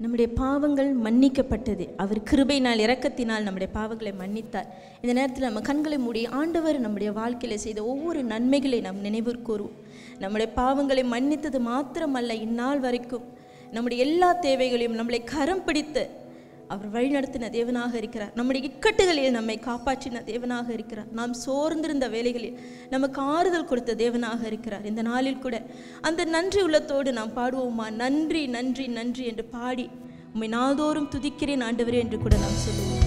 நம்முடைய பாவங்கள் மன்னிக்கப்பட்டது. அவர் கிருபையினால் இரக்கத்தினால் நம்முடைய பாவங்களை மன்னித்தார். இந்த நேரத்தில் நம்ம கண்களை மூடி ஆண்டவர் நம்முடைய வாழ்க்கையில் செய்த ஒவ்வொரு நன்மைகளை நாம் நினைவு கூறுவோம். நம்முடைய பாவங்களை மன்னித்தது மாத்திரமல்ல, இந்நாள் வரைக்கும் நம்முடைய எல்லா தேவைகளையும் நம்மளை கரம் பிடித்து அவர் வழிநடத்தின தேவனாக இருக்கிறார். நம்முடைய இக்கட்டுகளில் நம்மை காப்பாற்றின தேவனாக இருக்கிறார். நாம் சோர்ந்திருந்த வேலைகளில் நமக்கு ஆறுதல் கொடுத்த தேவனாக இருக்கிறார். இந்த நாளில் கூட அந்த நன்றி உள்ளத்தோடு நாம் பாடுவோமா? நன்றி நன்றி நன்றி என்று பாடி உம்மை நாள்தோறும் துதிக்கிறேன் ஆண்டவரே என்று கூட நாம் சொல்லுவோம்.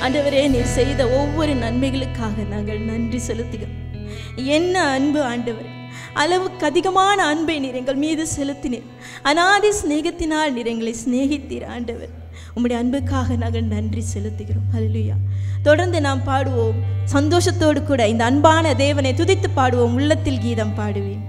ஆண்டவரே, நீர் செய்த ஒவ்வொரு நன்மைகளுக்காக நாங்கள் நன்றி செலுத்துகிறோம். என்ன அன்பு ஆண்டவர்! அளவுக்கு அதிகமான அன்பை நீர் எங்கள் மீது செலுத்தினீர். அநாதி சிநேகத்தினால் நீர் எங்களை சிநேகித்தீர் ஆண்டவர். உம்முடைய அன்புக்காக நாங்கள் நன்றி செலுத்துகிறோம். ஹல்லேலூயா. தொடர்ந்து நாம் பாடுவோம். சந்தோஷத்தோடு கூட இந்த அன்பான தேவனை துதித்து பாடுவோம். உள்ளத்தில் கீதம் பாடுவேன்.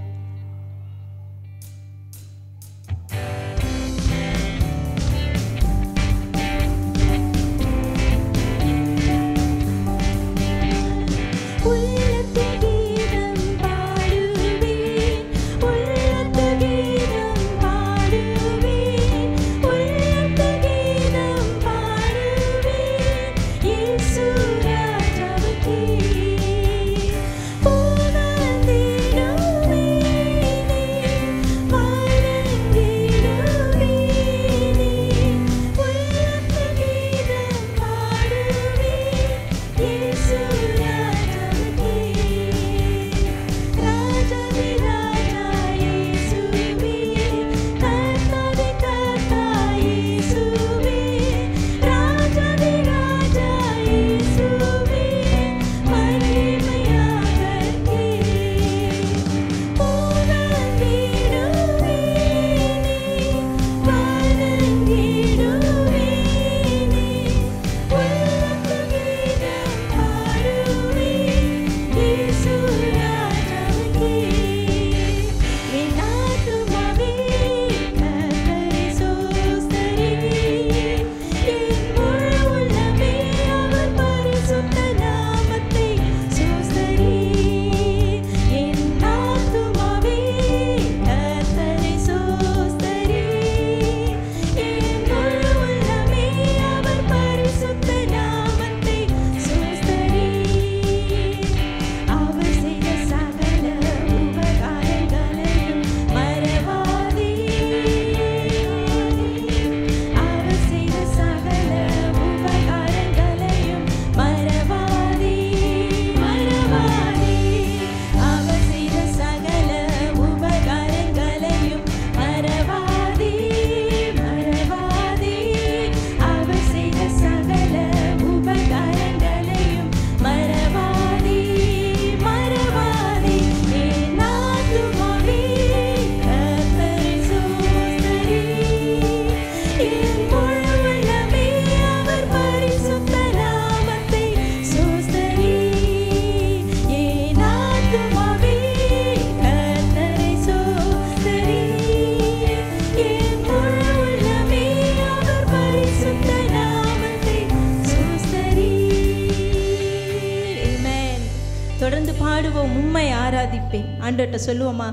ஆண்டவர்கிட்ட சொல்லுவோமா,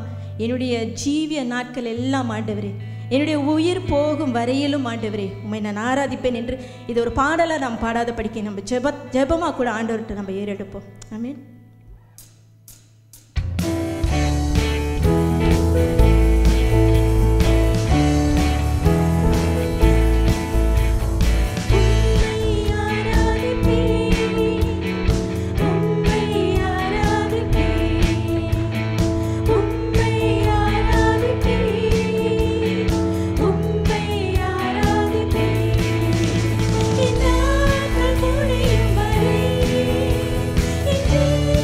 என்னுடைய ஜீவிய நாட்கள் எல்லாம் ஆண்டவரே, என்னுடைய உயிர் போகும் வரையிலும் ஆண்டவரே உம்மை நான் ஆராதிப்பேன் என்று இது ஒரு பாடலை நாம் பாடாத படிக்க நம்ம ஜெபமாக கூட ஆண்டவர்கிட்ட நம்ம ஏறெடுப்போம். ஆமென். Thank you.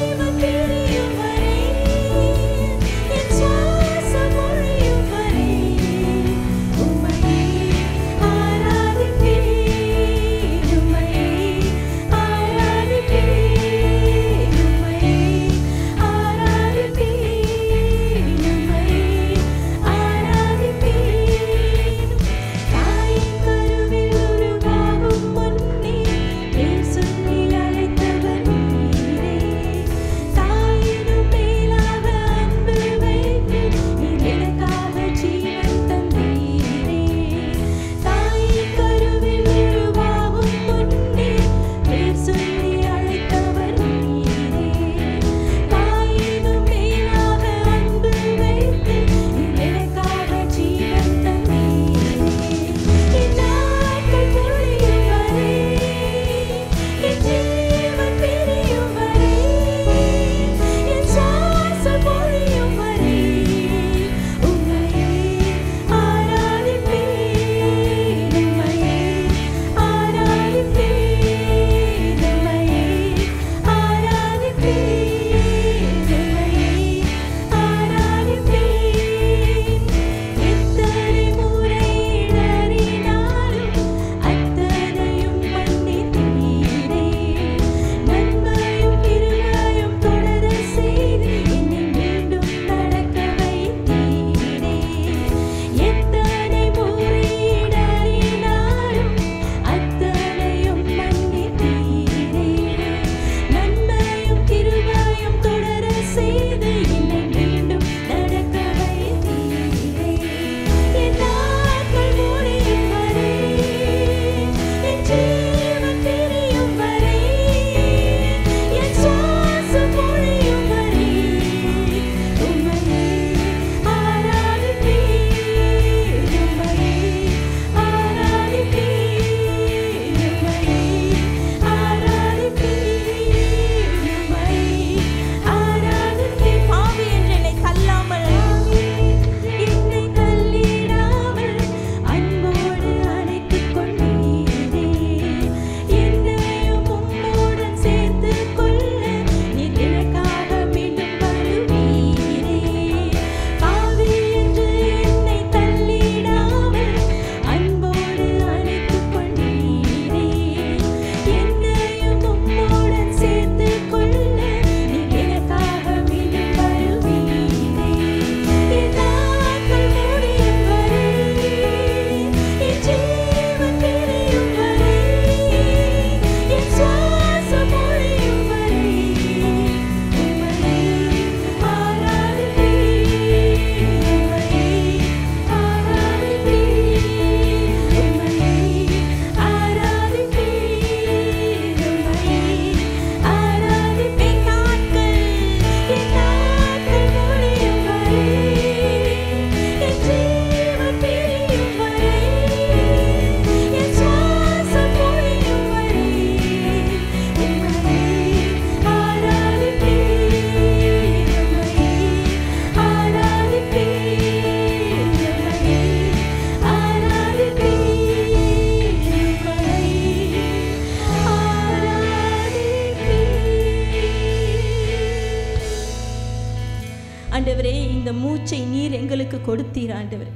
இந்த மூச்சை நீர் எங்களுக்கு கொடுத்தீர் ஆண்டவர்.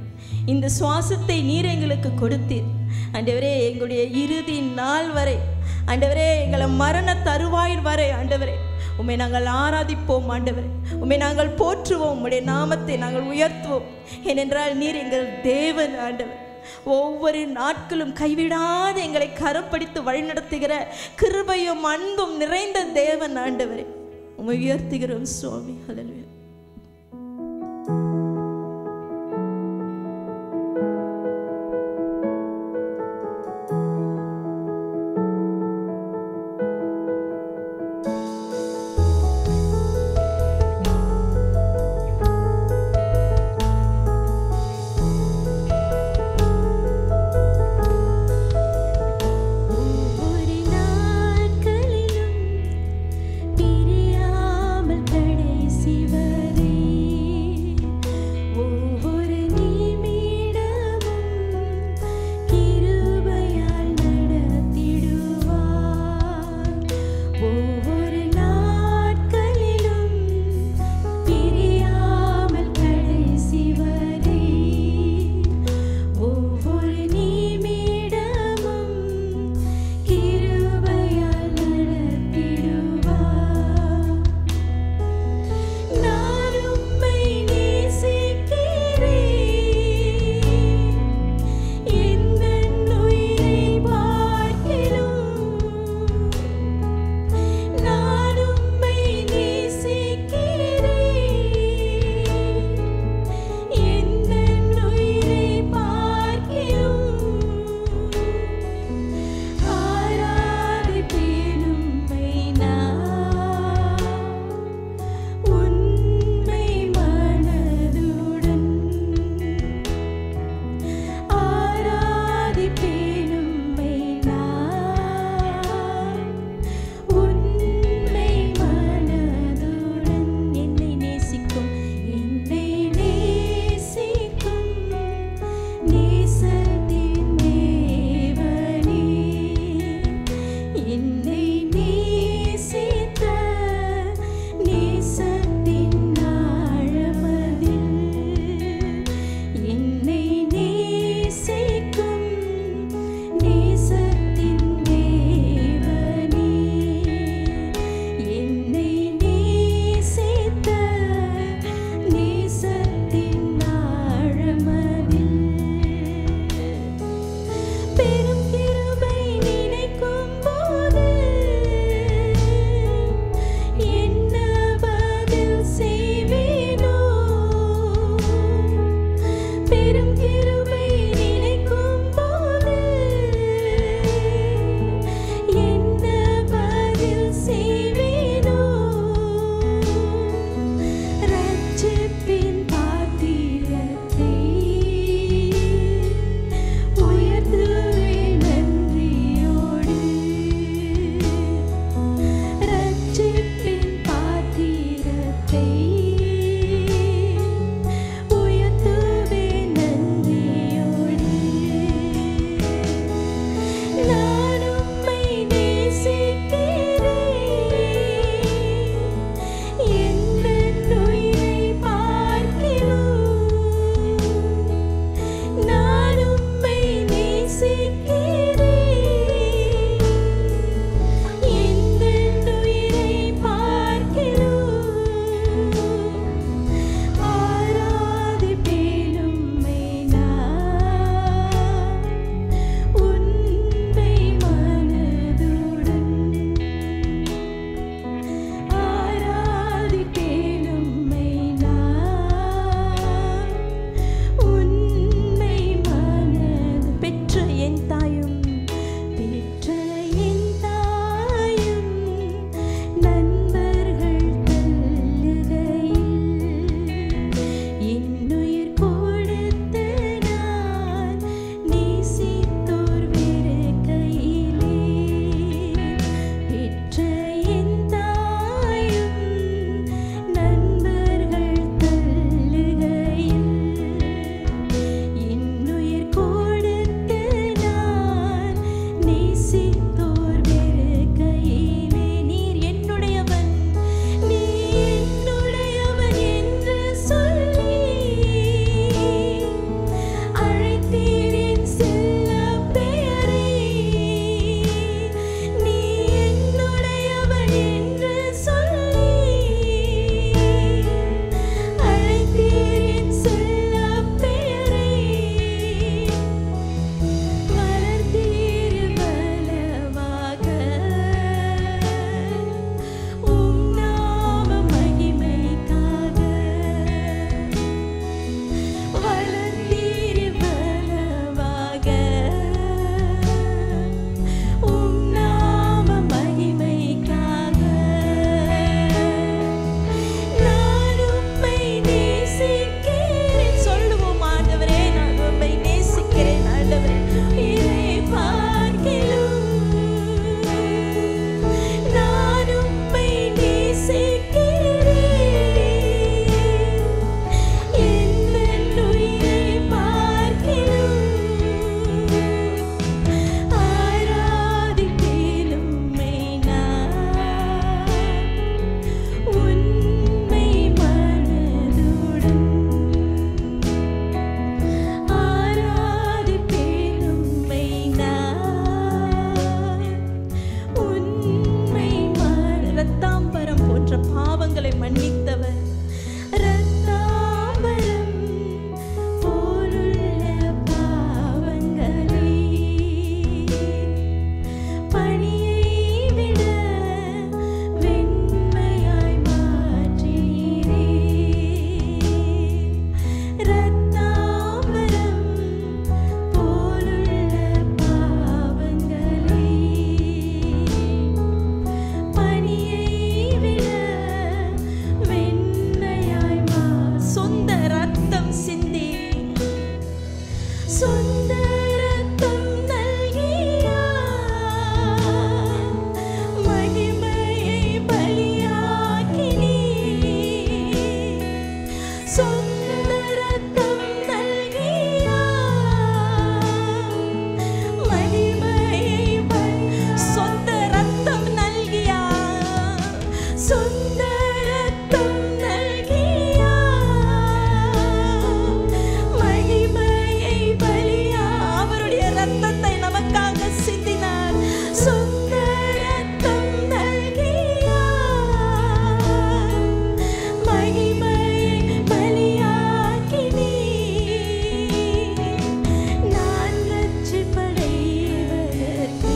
இந்த சுவாசத்தை நீர் எங்களுக்கு கொடுத்தீர் ஆண்டவரே. எங்களுடைய இறுதி நாள் வரை ஆண்டவரே, எங்களை மரண தருவாய் வரை ஆண்டவரே உம்மை நாங்கள் ஆராதிப்போம் ஆண்டவரே. உம்மை நாங்கள் போற்றுவோம், உம்முடைய நாமத்தை நாங்கள் உயர்த்துவோம். ஏனென்றால் நீர் எங்கள் தேவன் ஆண்டவர். ஒவ்வொரு நாட்களும் கைவிடாத எங்களை கரப்பிடித்து வழிநடத்துகிற கிருபையும் அன்பும் நிறைந்த தேவன் ஆண்டவரே. உம்மை உயர்த்துகிறோம் சுவாமி. ஹல்லேலூயா. பிரியாமல் கடைசி வரை ரத்தாம்பரம் போன்ற பாவங்களை மன்னித்தவர். ரத்தாம்பரம் போலுள்ள பாவங்களை பனியை விட வெண்மையாய் மாற்றினீரே. ரத்தாம்பரம் போலுள்ள பாவங்களை பனியை விட வெண்மையாய் சொந்த ரத்தம் சிந்தி சொந்த ரத்தம் நல்கியா மகிமையை பலியாக்கினீ. சொந்த ரத்தம் நல்கியா மகிமையை சொந்த ரத்தம் நல்கியா சொந்த ரத்தம் நல்கியா மகிமையை பலியா. அவருடைய ரத்தத்தை நமக்காக சிந்தினார். சொந்த ரத்தம் நல்கியா மகிமையை பலியாக்கினீ. நான் ரட்சிப்படைவதற்கு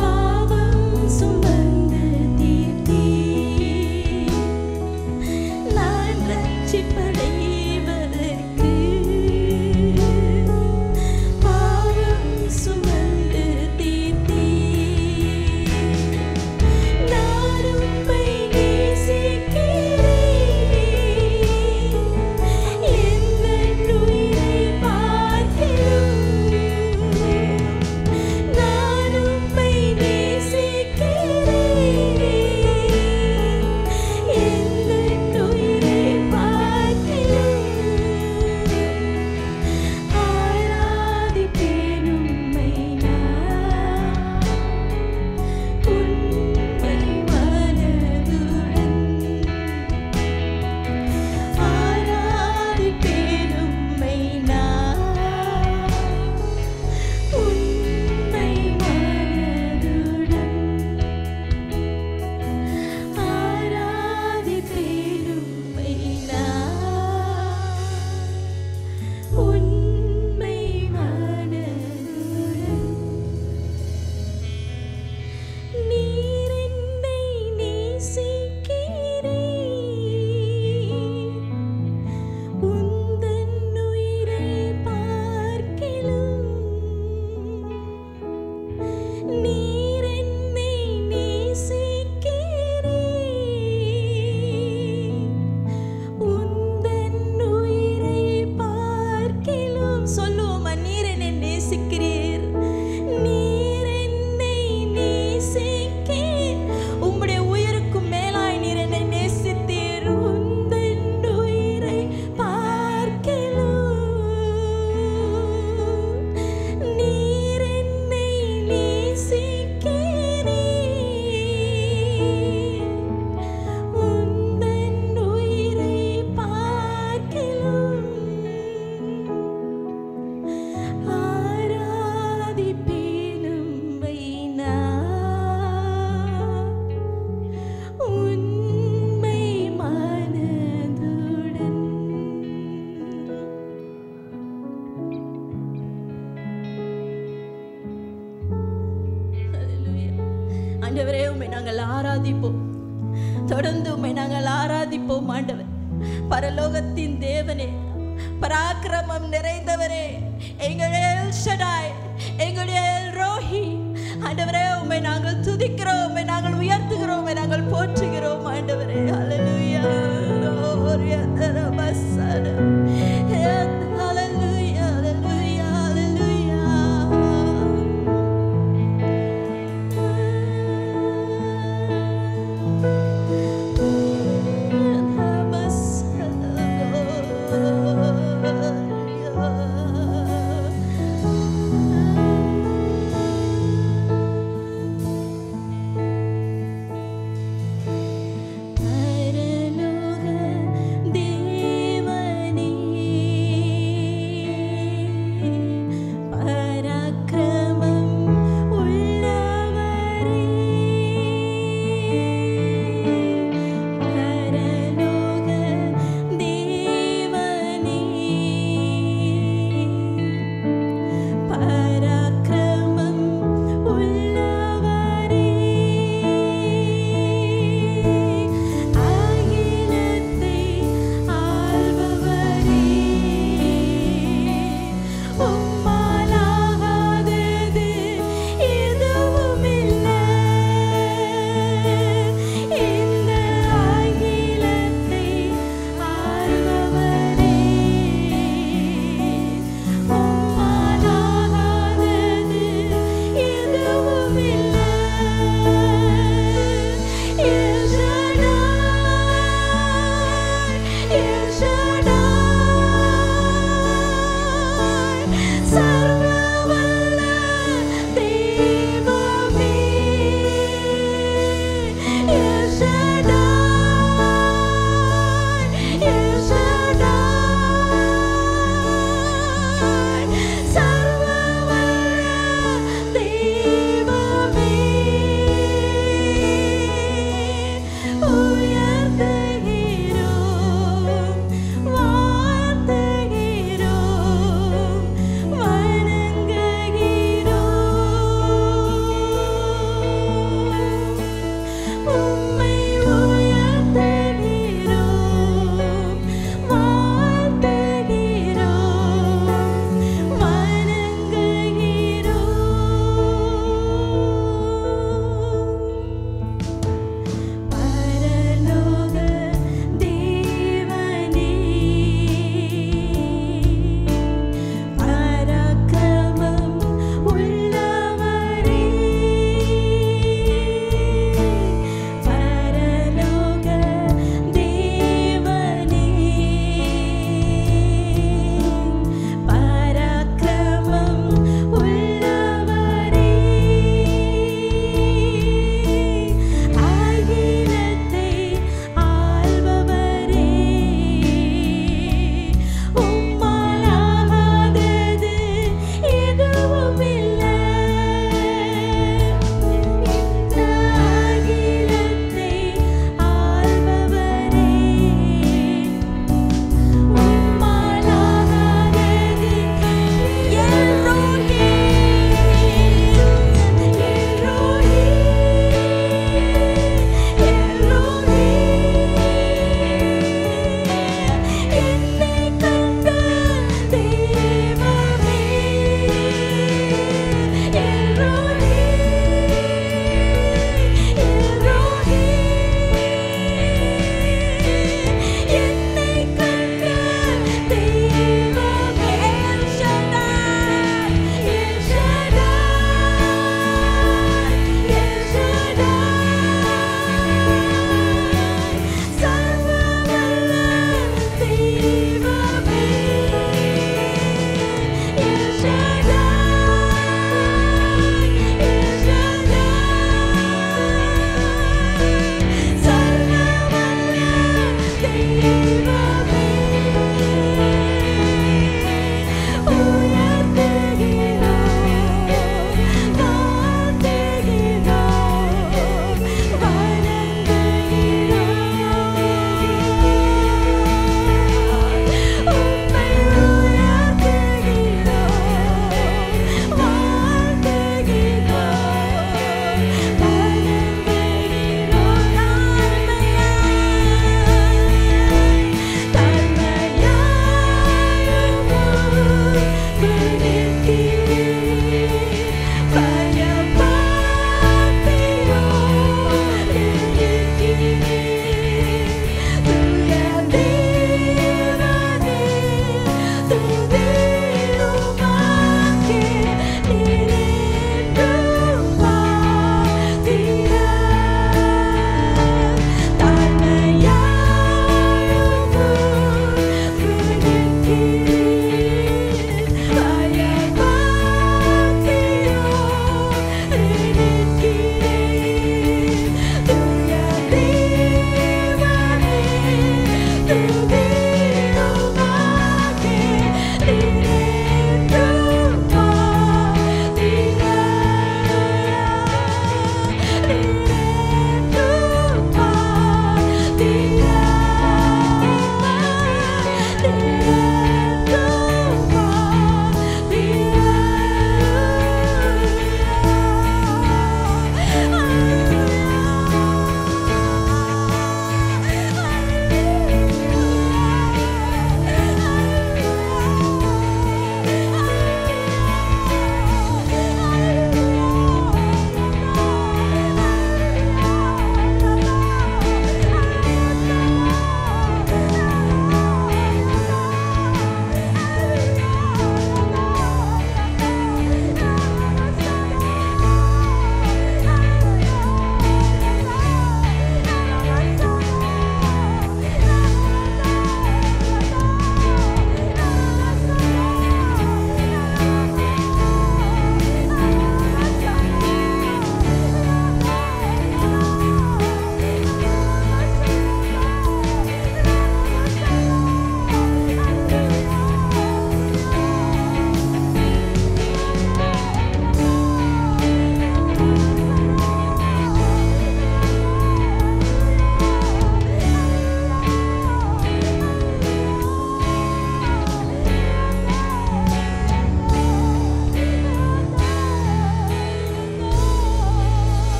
பாவம் சுமந்து தீர்த்தீ. நான் ரட்சிப்படைவதற்கு பாவம் சுமந்து தீர்த்தீ. நான் உம்மை நேசிக்கிறேன். எந்தன் உயிரை பார்க்கிலும் நான் உம்மை நேசிக்கிறேன். எந்தன் உயிரை பார்க்கிலும் ஆராதிப்பேன் உம்மை நான் உண்மை மனதுடன். ஆராதிப்பேன் உம்மை நான் உண்மை மனதுடன். ஆராதிப்பேன் உம்மை நான் உண்மை மனதுடன். நீர் என்னை நேசிக்கிறீர். உந்தன் உயிரை பார்க்கிலும் நீர் என்னை நேசிக்கிறீர். உந்தன் உயிரை பார்க்கிலும் சொல்லுவோமா? நீர் என்னை நேசிக்கிறீர். நீர் என்னை நேசிக்கிறீர். உம்முடைய உயிருக்கும் மேலாய் நீர் என்னை நேசித்தீர். உந்தன் உயிரை பார்க்கிலும் நீர் என்னை நேசிக்கிறீர். உந்தன் உயிரை பார்க்கிலும் ஆராதிப்பேன் உம்மை நான் உண்மை மனதுடன். ஹல்லேலூயா. ஆண்டவரே, உம்மை நாங்கள் ஆராதிப்போம். தொடர்ந்து உம்மை நாங்கள் ஆராதிப்போம். ஆண்டவர், பரலோகத்தின் தேவனே, பராக்கிரமம் நிறைந்தவரே, எங்களுடைய எல் ஷடாய், எங்களுடைய எல் ரோஹி. ஆண்டவரே, உம்மை நாங்கள் துதிக்கிறோம், உம்மை நாங்கள் உயர்த்துகிறோம், உம்மை நாங்கள் போற்றுகிறோம். ஆண்டவரே, ஹல்லேலூயா. லோரியா தரபசர. ஹல்லேலூயா, ஹல்லேலூயா, ஹல்லேலூயா.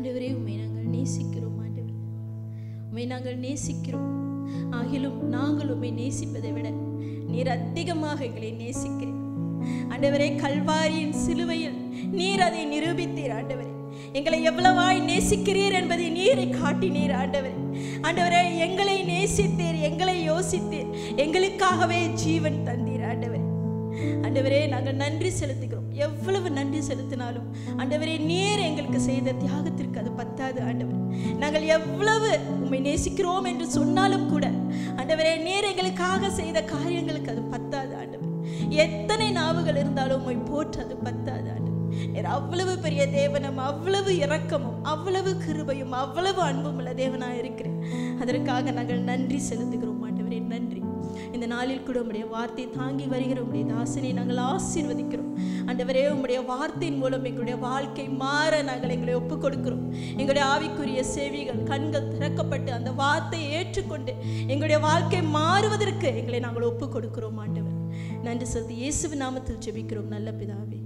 ஆண்டவரே, உம்மை நாங்கள் நேசிக்கிறோம். ஆண்டவர், உம்மை நாங்கள் நேசிக்கிறோம். ஆகிலும் நாங்கள் உம்மை நேசிப்பதை விட நீர் அதிகமாக எங்களை நேசிக்கிறீர். ஆண்டவரே, கல்வாரியின் சிலுவையில் நீர் அதை நிரூபித்தீர். ஆண்டவரே, எங்களை எவ்வளவாய் நேசிக்கிறீர் என்பதை நீரை காட்டினீர். ஆண்டவரே, ஆண்டவரே, எங்களை நேசித்தீர், எங்களை யோசித்தீர், எங்களுக்காகவே ஜீவன் தந்தீர். ஆண்டவரே, ஆண்டவரே, நாங்கள் நன்றி செலுத்துகிறோம். எவ்வளவு நன்றி செலுத்தினாலும் ஆண்டவரே, நீர் எங்களுக்கு செய்த தியாகத்திற்கு அது பத்தாது. ஆண்டவரே, நாங்கள் எவ்வளவு உம்மை நேசிக்கிறோம் என்று சொன்னாலும் கூட ஆண்டவரே, நீர் எங்களுக்காக செய்த காரியங்களுக்கு அது பத்தாது. ஆண்டவரே, எத்தனை நாவுகள் இருந்தாலும் உம்மை போற்ற அது பத்தாது. ஆண்டவரே, நீர் அவ்வளவு பெரிய தேவனும், அவ்வளவு இரக்கமும், அவ்வளவு கிருபையும், அவ்வளவு அன்பும் உள்ள தேவனாக இருக்கிறேன். அதற்காக நாங்கள் நன்றி செலுத்துகிறோம். ஆண்டவரே, நன்றி. இந்த நாளில் கூட உம்முடைய வார்த்தை தாங்கி வருகிற உம்முடைய தாசனை நாங்கள் ஆசீர்வதிக்கிறோம். ஆண்டவரே, உம்முடைய வார்த்தையின் மூலம் எங்களுடைய வாழ்க்கை மாற நாங்கள் எங்களை ஒப்புக் கொடுக்கிறோம். எங்களுடைய ஆவிக்குரிய செவிகள், கண்கள் திறக்கப்பட்டு அந்த வார்த்தையை ஏற்றுக்கொண்டு எங்களுடைய வாழ்க்கை மாறுவதற்கு எங்களை நாங்கள் ஒப்புக் கொடுக்கிறோம். ஆண்டவர், நன்றி செலுத்தி இயேசுவின் நாமத்தில் ஜெபிக்கிறோம் நல்ல பிதாவே.